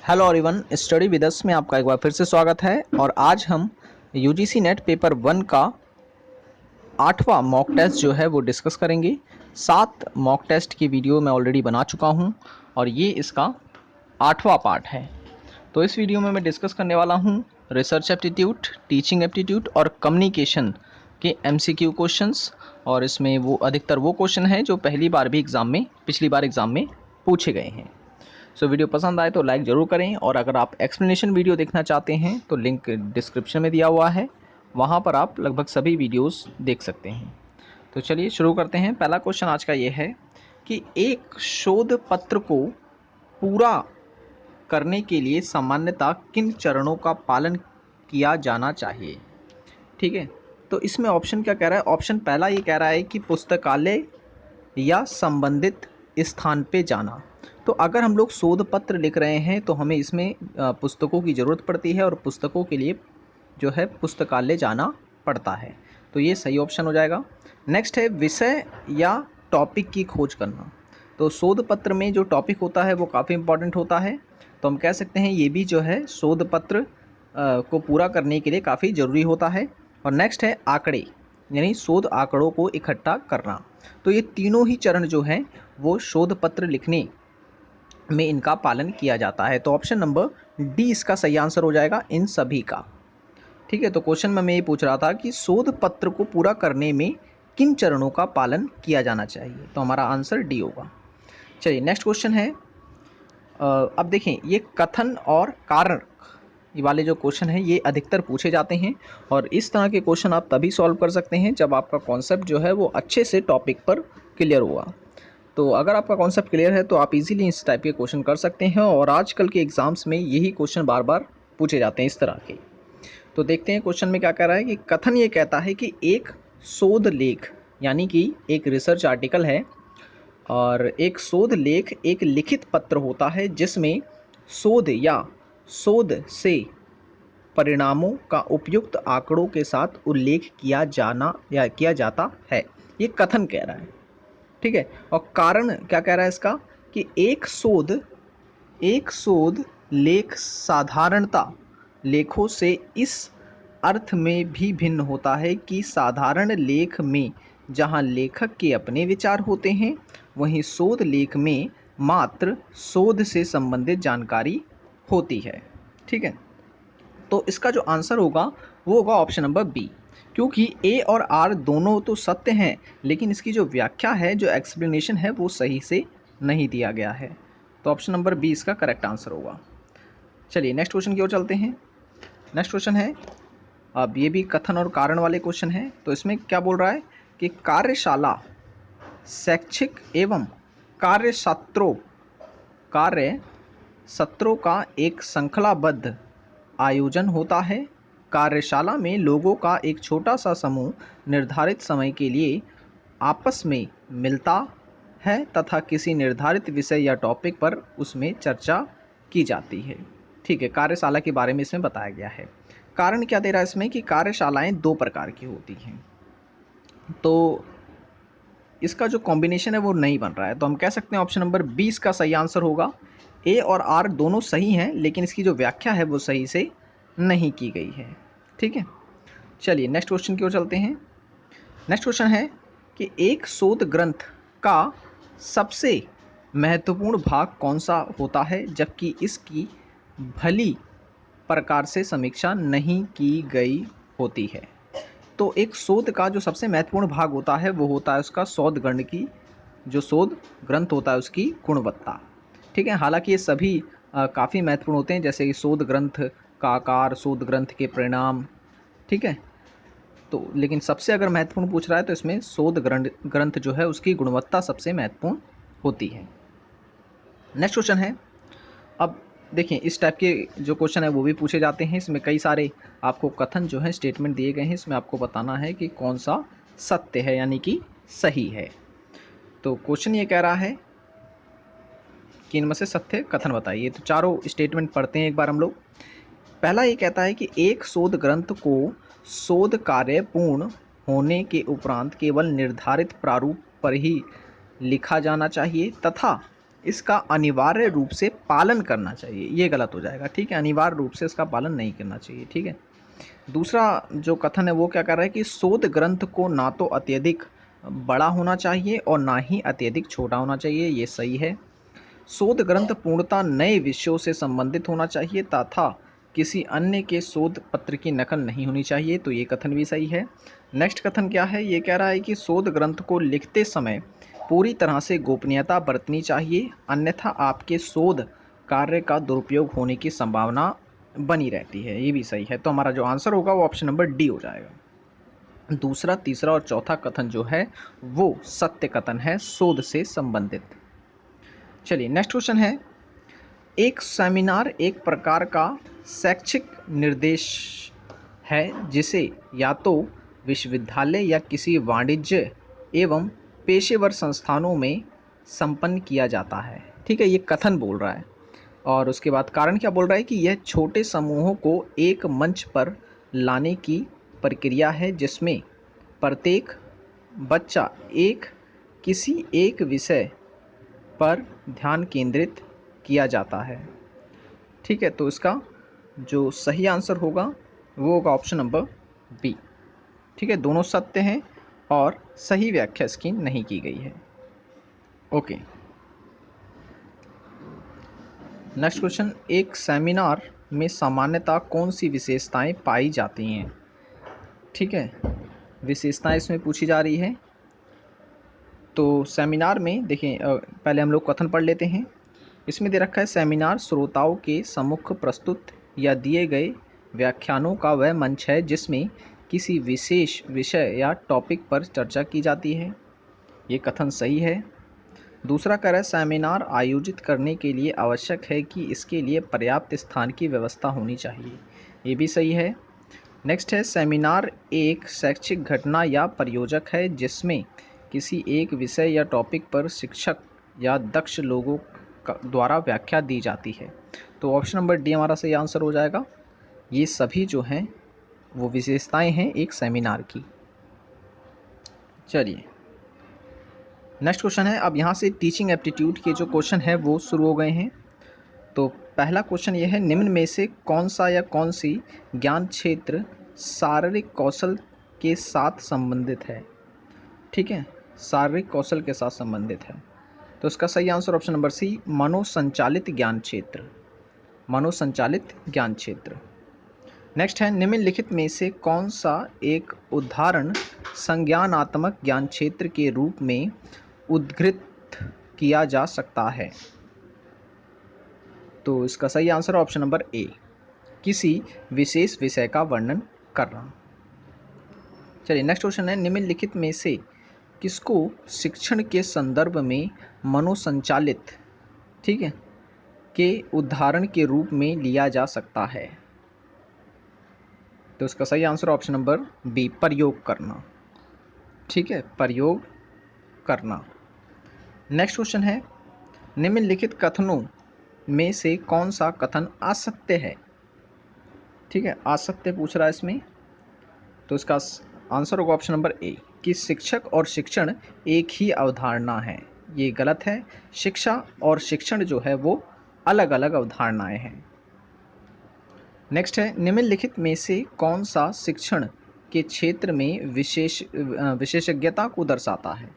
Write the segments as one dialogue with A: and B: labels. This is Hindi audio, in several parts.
A: Hello everyone, study with us में आपका एक बार फिर से स्वागत है। और आज हम यूजीसी नेट पेपर 1 का 8वां मॉक टेस्ट जो है वो डिस्कस करेंगे। 7 मॉक टेस्ट की वीडियो मैं ऑलरेडी बना चुका हूं और ये इसका 8वां पार्ट है। तो इस वीडियो में मैं डिस्कस करने वाला हूं रिसर्च एप्टीट्यूड, टीचिंग एप्टीट्यूड और कम्युनिकेशन के एमसीक्यू क्वेश्चंस। और इसमें वो अधिकतर वो क्वेश्चन हैं जो पिछली बार एग्ज़ाम में पूछे गए हैं। वीडियो पसंद आए तो लाइक ज़रूर करें, और अगर आप एक्सप्लेनेशन वीडियो देखना चाहते हैं तो लिंक डिस्क्रिप्शन में दिया हुआ है, वहाँ पर आप लगभग सभी वीडियोस देख सकते हैं। तो चलिए शुरू करते हैं। पहला क्वेश्चन आज का ये है कि एक शोध पत्र को पूरा करने के लिए सामान्यतः किन चरणों का पालन किया जाना चाहिए। ठीक है, तो इसमें ऑप्शन क्या कह रहा है। ऑप्शन पहला ये कह रहा है कि पुस्तकालय या संबंधित स्थान पे जाना। तो अगर हम लोग शोध पत्र लिख रहे हैं तो हमें इसमें पुस्तकों की ज़रूरत पड़ती है और पुस्तकों के लिए जो है पुस्तकालय जाना पड़ता है। तो ये सही ऑप्शन हो जाएगा। नेक्स्ट है विषय या टॉपिक की खोज करना। तो शोध पत्र में जो टॉपिक होता है वो काफ़ी इंपॉर्टेंट होता है, तो हम कह सकते हैं ये भी जो है शोध पत्र को पूरा करने के लिए काफ़ी ज़रूरी होता है। और नेक्स्ट है आंकड़े, यानी शोध आंकड़ों को इकट्ठा करना। तो ये तीनों ही चरण जो हैं वो शोध पत्र लिखने में इनका पालन किया जाता है। तो ऑप्शन नंबर डी इसका सही आंसर हो जाएगा इन सभी का। ठीक है, तो क्वेश्चन में मैं ये पूछ रहा था कि शोध पत्र को पूरा करने में किन चरणों का पालन किया जाना चाहिए, तो हमारा आंसर डी होगा। चलिए नेक्स्ट क्वेश्चन है। अब देखें, ये कथन और कारण ये वाले जो क्वेश्चन हैं ये अधिकतर पूछे जाते हैं, और इस तरह के क्वेश्चन आप तभी सॉल्व कर सकते हैं जब आपका कॉन्सेप्ट जो है वो अच्छे से टॉपिक पर क्लियर हुआ। तो अगर आपका कॉन्सेप्ट क्लियर है तो आप इजीली इस टाइप के क्वेश्चन कर सकते हैं, और आजकल के एग्जाम्स में यही क्वेश्चन बार बार पूछे जाते हैं इस तरह के। तो देखते हैं क्वेश्चन में क्या कह रहा है कि कथन ये कहता है कि एक शोध लेख, यानी कि एक रिसर्च आर्टिकल है, और एक शोध लेख एक लिखित पत्र होता है जिसमें शोध या शोध से परिणामों का उपयुक्त आंकड़ों के साथ उल्लेख किया जाना या किया जाता है। ये कथन कह रहा है। ठीक है, और कारण क्या कह रहा है इसका कि एक शोध लेख साधारणता लेखों से इस अर्थ में भी भिन्न होता है कि साधारण लेख में जहां लेखक के अपने विचार होते हैं, वहीं शोध लेख में मात्र शोध से संबंधित जानकारी होती है। ठीक है, तो इसका जो आंसर होगा वो होगा ऑप्शन नंबर बी, क्योंकि ए और आर दोनों तो सत्य हैं, लेकिन इसकी जो व्याख्या है, जो एक्सप्लेनेशन है, वो सही से नहीं दिया गया है। तो ऑप्शन नंबर बी इसका करेक्ट आंसर होगा। चलिए नेक्स्ट क्वेश्चन की ओर चलते हैं। नेक्स्ट क्वेश्चन है, अब ये भी कथन और कारण वाले क्वेश्चन है। तो इसमें क्या बोल रहा है कि कार्यशाला शैक्षिक एवं कार्य सत्रों का एक श्रृंखलाबद्ध आयोजन होता है। कार्यशाला में लोगों का एक छोटा सा समूह निर्धारित समय के लिए आपस में मिलता है तथा किसी निर्धारित विषय या टॉपिक पर उसमें चर्चा की जाती है। ठीक है, कार्यशाला के बारे में इसमें बताया गया है। कारण क्या दे रहा है इसमें कि कार्यशालाएं 2 प्रकार की होती हैं, तो इसका जो कॉम्बिनेशन है वो नहीं बन रहा है। तो हम कह सकते हैं ऑप्शन नंबर 20 का सही आंसर होगा। ए और आर दोनों सही हैं, लेकिन इसकी जो व्याख्या है वो सही से नहीं की गई है। ठीक है, चलिए नेक्स्ट क्वेश्चन की ओर चलते हैं। नेक्स्ट क्वेश्चन है कि एक शोध ग्रंथ का सबसे महत्वपूर्ण भाग कौन सा होता है जबकि इसकी भली प्रकार से समीक्षा नहीं की गई होती है। तो एक शोध का जो सबसे महत्वपूर्ण भाग होता है वो होता है उसका शोध ग्रंथ की, जो शोध ग्रंथ होता है उसकी गुणवत्ता। ठीक है, हालांकि ये सभी काफ़ी महत्वपूर्ण होते हैं, जैसे कि शोध ग्रंथ का आकार, शोध ग्रंथ के परिणाम। ठीक है, तो लेकिन सबसे अगर महत्वपूर्ण पूछ रहा है तो इसमें शोध ग्रंथ जो है उसकी गुणवत्ता सबसे महत्वपूर्ण होती है। नेक्स्ट क्वेश्चन है, अब देखिए इस टाइप के जो क्वेश्चन है वो भी पूछे जाते हैं। इसमें कई सारे आपको कथन जो है स्टेटमेंट दिए गए हैं, इसमें आपको बताना है कि कौन सा सत्य है, यानी कि सही है। तो क्वेश्चन ये कह रहा है कि इनमें से सत्य कथन बताइए। तो चारों स्टेटमेंट पढ़ते हैं एक बार हम लोग। पहला ये कहता है कि एक शोध ग्रंथ को शोध कार्य पूर्ण होने के उपरांत केवल निर्धारित प्रारूप पर ही लिखा जाना चाहिए तथा इसका अनिवार्य रूप से पालन करना चाहिए, ये गलत हो जाएगा। ठीक है, अनिवार्य रूप से इसका पालन नहीं करना चाहिए। ठीक है, दूसरा जो कथन है वो क्या कर रहा है कि शोध ग्रंथ को ना तो अत्यधिक बड़ा होना चाहिए और ना ही अत्यधिक छोटा होना चाहिए, ये सही है। शोध ग्रंथ पूर्णतः नए विषयों से संबंधित होना चाहिए तथा किसी अन्य के शोध पत्र की नकल नहीं होनी चाहिए, तो ये कथन भी सही है। नेक्स्ट कथन क्या है, ये कह रहा है कि शोध ग्रंथ को लिखते समय पूरी तरह से गोपनीयता बरतनी चाहिए, अन्यथा आपके शोध कार्य का दुरुपयोग होने की संभावना बनी रहती है, ये भी सही है। तो हमारा जो आंसर होगा वो ऑप्शन नंबर डी हो जाएगा। दूसरा, तीसरा और चौथा कथन जो है वो सत्य कथन है, शोध से संबंधित। चलिए नेक्स्ट क्वेश्चन है, एक सेमिनार एक प्रकार का शैक्षिक निर्देश है जिसे या तो विश्वविद्यालय या किसी वाणिज्य एवं पेशेवर संस्थानों में संपन्न किया जाता है। ठीक है, ये कथन बोल रहा है और उसके बाद कारण क्या बोल रहा है कि यह छोटे समूहों को एक मंच पर लाने की प्रक्रिया है जिसमें प्रत्येक बच्चा किसी एक विषय पर ध्यान केंद्रित किया जाता है। ठीक है, तो इसका जो सही आंसर होगा वो होगा ऑप्शन नंबर बी। ठीक है, दोनों सत्य हैं और सही व्याख्या इसकी नहीं की गई है। ओके, नेक्स्ट क्वेश्चन, एक सेमिनार में सामान्यतः कौन सी विशेषताएं पाई जाती हैं? ठीक है, विशेषताएं इसमें पूछी जा रही है। तो सेमिनार में देखिए, पहले हम लोग कथन पढ़ लेते हैं। इसमें दे रखा है, सेमिनार श्रोताओं के सम्मुख प्रस्तुत या दिए गए व्याख्यानों का वह मंच है जिसमें किसी विशेष विषय या टॉपिक पर चर्चा की जाती है, ये कथन सही है। दूसरा कह रहा है, सेमिनार आयोजित करने के लिए आवश्यक है कि इसके लिए पर्याप्त स्थान की व्यवस्था होनी चाहिए, ये भी सही है। नेक्स्ट है, सेमिनार एक शैक्षिक घटना या प्रयोजक है जिसमें किसी एक विषय या टॉपिक पर शिक्षक या दक्ष लोगों द्वारा व्याख्या दी जाती है, तो ऑप्शन नंबर डी हमारा सही आंसर हो जाएगा। ये सभी जो हैं वो विशेषताएं हैं एक सेमिनार की। चलिए नेक्स्ट क्वेश्चन है, अब यहाँ से टीचिंग एप्टीट्यूड के जो क्वेश्चन है वो शुरू हो गए हैं। तो पहला क्वेश्चन ये है, निम्न में से कौन सा या कौन सी ज्ञान क्षेत्र शारीरिक कौशल के साथ संबंधित है? ठीक है, शारीरिक कौशल के साथ संबंधित है, तो इसका सही आंसर ऑप्शन नंबर सी, मनोसंचालित ज्ञान क्षेत्र, मनोसंचालित ज्ञान क्षेत्र। नेक्स्ट है, निम्नलिखित में से कौन सा एक उदाहरण संज्ञानात्मक ज्ञान क्षेत्र के रूप में उद्धृत किया जा सकता है? तो इसका सही आंसर ऑप्शन नंबर ए, किसी विशेष विषय का वर्णन करना। चलिए नेक्स्ट क्वेश्चन है, निम्नलिखित में से किसको शिक्षण के संदर्भ में मनोसंचालित, ठीक है, के उदाहरण के रूप में लिया जा सकता है? तो इसका सही आंसर ऑप्शन नंबर बी, प्रयोग करना। ठीक है, प्रयोग करना। नेक्स्ट क्वेश्चन है, निम्नलिखित कथनों में से कौन सा कथन असत्य है? ठीक है, असत्य पूछ रहा है इसमें, तो इसका आंसर होगा ऑप्शन नंबर ए, कि शिक्षक और शिक्षण एक ही अवधारणा है, ये गलत है। शिक्षा और शिक्षण जो है वो अलग अलग अवधारणाएं हैं। नेक्स्ट है, निम्नलिखित में से कौन सा शिक्षण के क्षेत्र में विशेषज्ञता को दर्शाता है?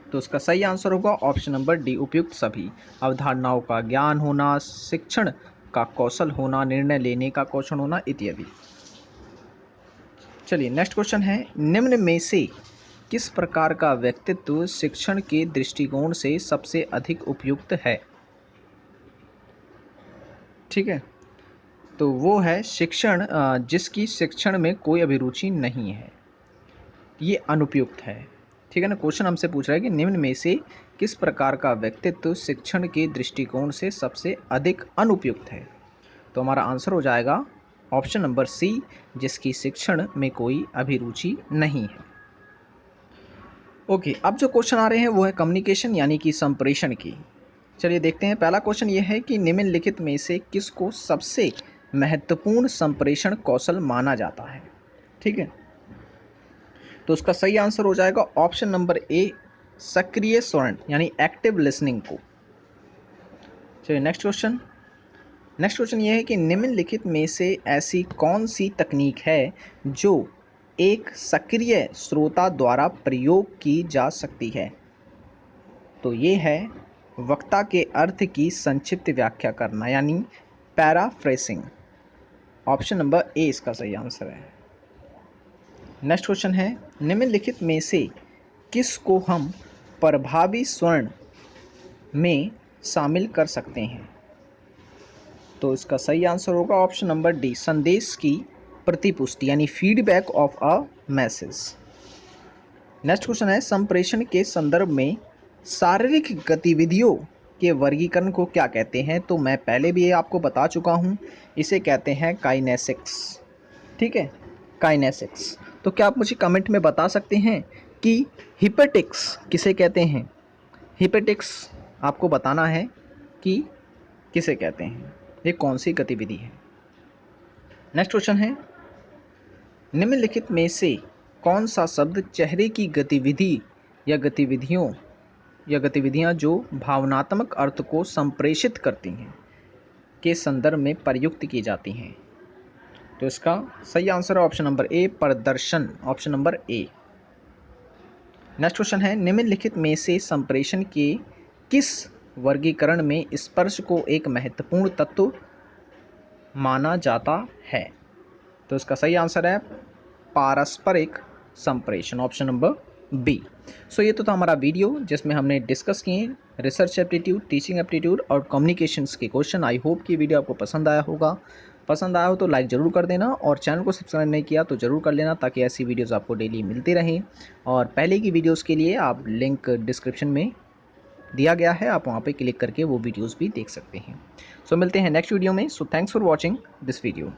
A: तो उसका सही आंसर होगा ऑप्शन नंबर डी, उपयुक्त सभी, अवधारणाओं का ज्ञान होना, शिक्षण का कौशल होना, निर्णय लेने का कौशल होना इत्यादि। चलिए नेक्स्ट क्वेश्चन है, निम्न में से किस प्रकार का व्यक्तित्व शिक्षण के दृष्टिकोण से सबसे अधिक उपयुक्त है? ठीक है, तो वो है शिक्षण जिसकी शिक्षण में कोई अभिरुचि नहीं है, ये अनुपयुक्त है। ठीक है ना, क्वेश्चन हमसे पूछ रहा है कि निम्न में से किस प्रकार का व्यक्तित्व शिक्षण के दृष्टिकोण से सबसे अधिक अनुपयुक्त है? तो हमारा आंसर हो जाएगा ऑप्शन नंबर सी, जिसकी शिक्षण में कोई अभिरुचि नहीं है। ओके, अब जो क्वेश्चन आ रहे हैं वो है कम्युनिकेशन यानी कि संप्रेषण की। चलिए देखते हैं, पहला क्वेश्चन ये है कि निम्नलिखित में से किसको सबसे महत्वपूर्ण संप्रेषण कौशल माना जाता है? ठीक है, तो उसका सही आंसर हो जाएगा ऑप्शन नंबर ए, सक्रिय स्वर्ण यानी एक्टिव लिसनिंग को। चलिए नेक्स्ट क्वेश्चन ये है कि निम्नलिखित में से ऐसी कौन सी तकनीक है जो एक सक्रिय श्रोता द्वारा प्रयोग की जा सकती है। तो ये है वक्ता के अर्थ की संक्षिप्त व्याख्या करना यानी पैराफ्रेसिंग। ऑप्शन नंबर ए इसका सही आंसर है। नेक्स्ट क्वेश्चन है निम्नलिखित में से किस को हम प्रभावी स्वर्ण में शामिल कर सकते हैं। तो इसका सही आंसर होगा ऑप्शन नंबर डी, संदेश की प्रतिपुष्टि यानी feedback of a message. Next question है संप्रेषण के संदर्भ में शारीरिक गतिविधियों के वर्गीकरण को क्या कहते हैं। तो मैं पहले भी ये आपको बता चुका हूँ, इसे कहते हैं काइनेसिक्स। ठीक है, काइनेसिक्स। तो क्या आप मुझे कमेंट में बता सकते हैं कि हिपेटिक्स किसे कहते हैं। हिपेटिक्स आपको बताना है कि किसे कहते हैं, ये कौन सी गतिविधि है। नेक्स्ट क्वेश्चन है निम्नलिखित में से कौन सा शब्द चेहरे की गतिविधि या गतिविधियां जो भावनात्मक अर्थ को संप्रेषित करती हैं के संदर्भ में प्रयुक्त की जाती हैं। तो इसका सही आंसर है ऑप्शन नंबर ए, प्रदर्शन। Option number A. Next question है निम्नलिखित में से संप्रेषण के किस वर्गीकरण में स्पर्श को एक महत्वपूर्ण तत्व माना जाता है। तो इसका सही आंसर है पारस्परिक संप्रेषण। Option number B. सो ये तो था हमारा वीडियो जिसमें हमने डिस्कस किए रिसर्च एप्टीट्यूड, टीचिंग एप्टीट्यूड और कम्युनिकेशंस के क्वेश्चन। आई होप कि वीडियो आपको पसंद आया होगा। पसंद आया हो तो लाइक ज़रूर कर देना और चैनल को सब्सक्राइब नहीं किया तो ज़रूर कर लेना ताकि ऐसी वीडियोज़ आपको डेली मिलती रहें। और पहले की वीडियोज़ के लिए आप लिंक डिस्क्रिप्शन में दिया गया है, आप वहाँ पे क्लिक करके वो वीडियोज़ भी देख सकते हैं। सो मिलते हैं नेक्स्ट वीडियो में। So thanks for watching this video.